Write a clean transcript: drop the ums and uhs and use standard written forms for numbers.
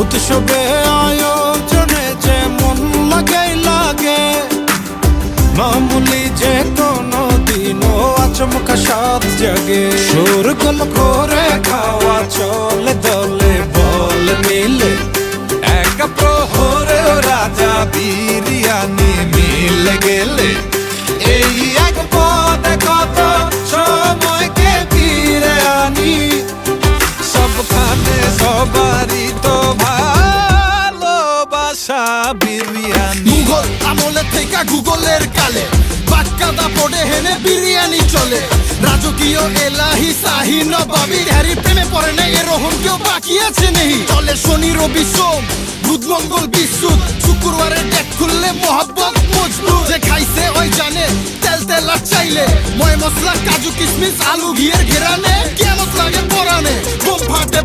উৎসবে আয়োজনে যে মন লাগাই লাগে, মামুলি যে কোনো দিনও আচমকা সাত জাগে। শোরগোল করে খাওয়া চলে দলে বল মিলে, এক প্রহরে রাজা বিরিয়ানি মিলে গেলে, এই এক পদে কত সময়কে ফিরে আনি। সবখানে সবারই তো ভালোবাসা বিরিয়ানি। মুঘল আমলে থেকে গুগলের কালে বাক্কাদা পড়ে হেনে বিরিয়ানি চলে। রাজকীয় এলাহি শাহী নবাবী হ্যারি প্রেমে পড়ে না এরকম কেউ বাকি আছে নেই। চলে শনি রবি সোম বুধ মঙ্গল বিশুদ, শুক্রবারে ডেট খুললে মোহাব্বত মজবুত। যে খাইছে ওই জানে তেল তেল আর চাইলে, ময় মশলা কাজু কিশমিশ আলু ঘিয়ের ঘেরানে কেমন লাগে পরানে। বোম ফাটে